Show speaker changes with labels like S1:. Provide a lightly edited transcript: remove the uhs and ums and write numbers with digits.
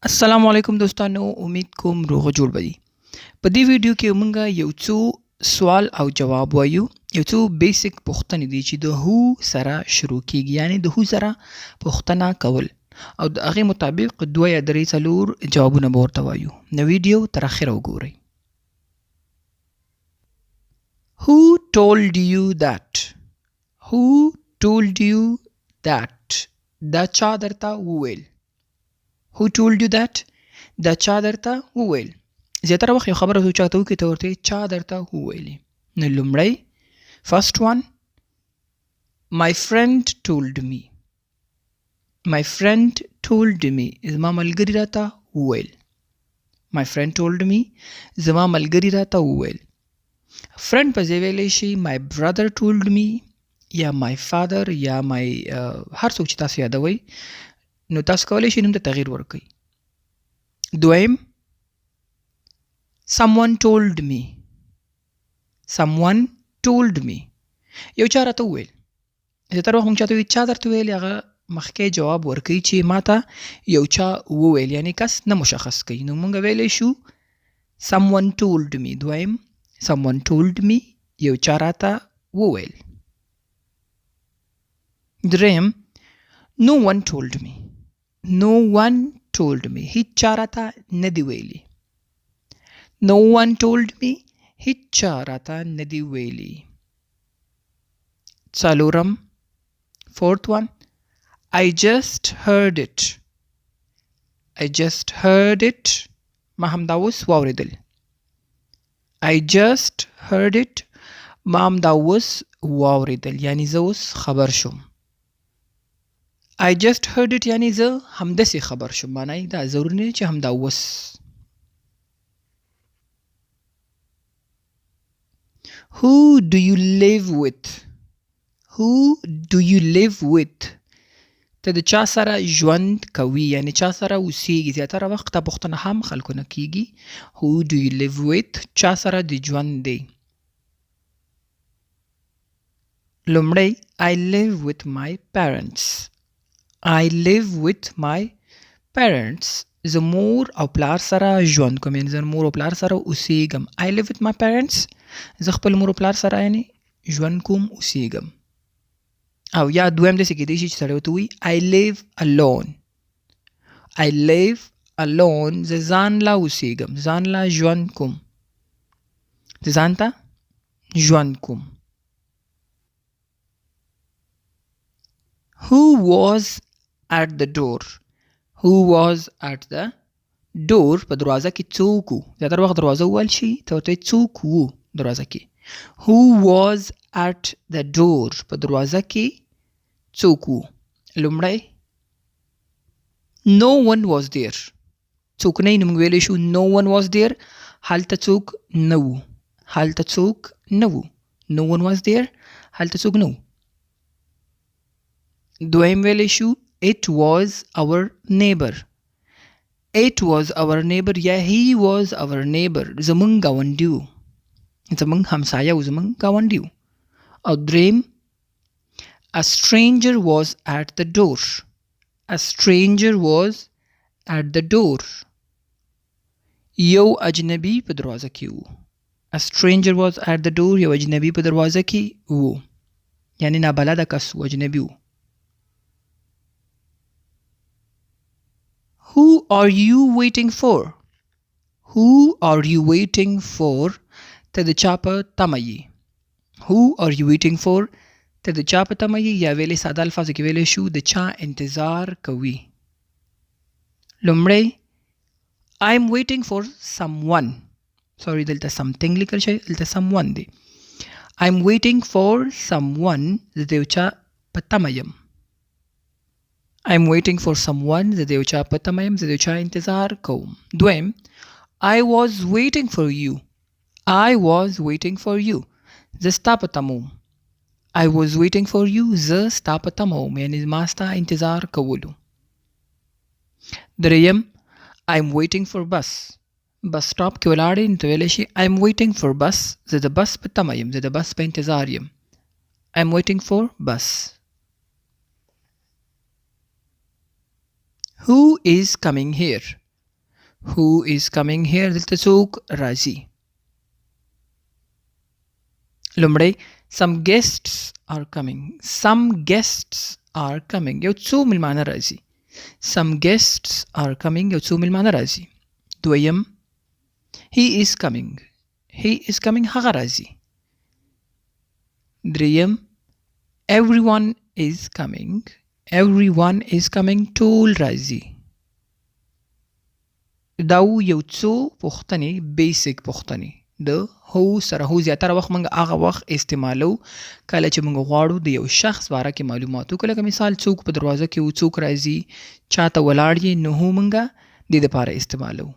S1: السلام علیکم دوستانو، امید کوم روغ جوړ به وي. په دې ویډیو کې موږ یو څو سوال او جواب وایو. یو څو بیسیک پوښتنې دي چې د هو سره شروع کیږي، یعنی د هو سره پوښتنه کول او د هغې مطابق 2 یا 3 څلور جوابونه به ورته وایو. نو ویډیو تر اخره وګورئ. Who told you that? Who told you that? دا چا درته وویل؟ Who told you that? دا چا درته وویل؟ زیاتره وخت یو خبره چاته وکړي ته ورته چا درته وویلې. نو لومړی first one, my friend told me. My friend told me. زما ملګري راته وویل. My friend told me. زما ملګري راته وویل. friend په ځای ویلی شي my brother told me یا my father یا my هر څوک چې تاسو یادوئ نو تاسو کولی شئ نوم ته تغییر ورکړئ. دویم someone told me. Someone told me. یو چا راته وویل. زیاتره وخت موږ چاته وایي چا درته ویل، هغه مخکې جواب ورکوي چې ماته یو چا وویل، یعنی کس نه مشخص کوي. نو موږ ویلی شو someone told me. دویم someone told me، یو چا راته وویل. دریم no one told me. No one told me. هیڅ چا راته نه دی ویلي. No one told me. هیڅ چا راته نه دی ویلي. څلورم fourth one, I just heard it. I just heard it. ما همدا اوس واورېدل. I just heard it. ما همدا اوس واورېدل، یعنی زه اوس خبر شوم. I just heard it یعنی زه همداسې خبر شوم، معنی دا ضروري نه چې همدا اوس. Who do you live with? Who do you live with? ته د چا سره ژوند کوي، یعنی چا سره اوسیږي. زیاتره وخت دا پوښتنه هم خلکو نه کیږي. Who do you live with؟ چا سره د ژوند دی. لومړی I live with my parents. I live with my parents. زه مور او پلار سره ژوند کوم، یعنی زه مور او پلار سره اوسیږم. I live with my parents. زه خپل مور او پلار سره یعنی ژوند کوم، اوسیږم. او یا دویم داسې کیدای شي چې سړی ورته وایي I live alone. I live alone. زه ځان لا اوسیږم، ځان لا ژوند کوم، زه ځان ته ژوند کوم. Who was at the door? Who was at the door؟ په دروازه کې څوک وو. زیاتره وخت دروازه وویل شي ته ورته څوک وو دروازه کې. Who was at the door؟ په دروازه کې څوک وو. لومړی no one was there. څوک نه نو موږ ویلی شو no one was there. هلته څوک نه وو. هلته څوک نه وو. no one was there. هلته څوک نه وو. دویم ویلی شو it was our neighbor. It was our neighbor یا he was our neighbor. زمونږ ګاونډي وو، زمونږ همسایه وو، زمونږ ګاونډي وو. او دریم a stranger was at the door. A stranger was at the door. یو اجنبي په دروازه کې وو. A stranger was at the door. یو اجنبي په دروازه کې وو، یعنی نابلده کس وو، اجنبي وو. Who are you waiting for? Who are you waiting for؟ ته د چا په تمه یې. Who are you waiting for؟ ته د چا په تمه یې، یا ویلې ساده الفاظو کې ویلی شو د چا انتظار کوي. لومړی I am waiting for someone. sorry دلته something لیکل شوی، دلته someone دی. I am waiting for someone. زه د یو چا په تمه یم. I am waiting for someone. زه د یو چا په تمه یم، زه د یو چا انتظار کوم. دویم I was waiting for you. I was waiting for you. زه ستا په تمه وم. I was waiting for you. زه ستا په تمه وم، یعنی ما ستا انتظار کولو. دریم I am waiting for bus. بس سټاپ کې ولاړې نو ته ویلی شي I am waiting for bus. زه د بس په تمه یم، زه د بس په انتظار یم. I am waiting for bus. Who is coming here? Who is coming here دلته څوک راځي. لومړی some guests are coming. Some guests are coming. یو څو ملمانه راځي. Some guests are coming. یو څو ملمانه راځي. دویم he is coming. He is coming هغه راځي. دریم everyone is coming. Everyone is coming ټول راځي. دا یو څو پوښتنې بیسیک پوښتنې د هو سره هو زیاتره وخت موږ هغه وخت استعمالو کله چې موږ غواړو د یو شخص باره کې معلومات وکړو. لکه مثال څوک په دروازه کې و څوک راځي چاته ولاړ یې نو هو موږ دې دپاره استعمالو.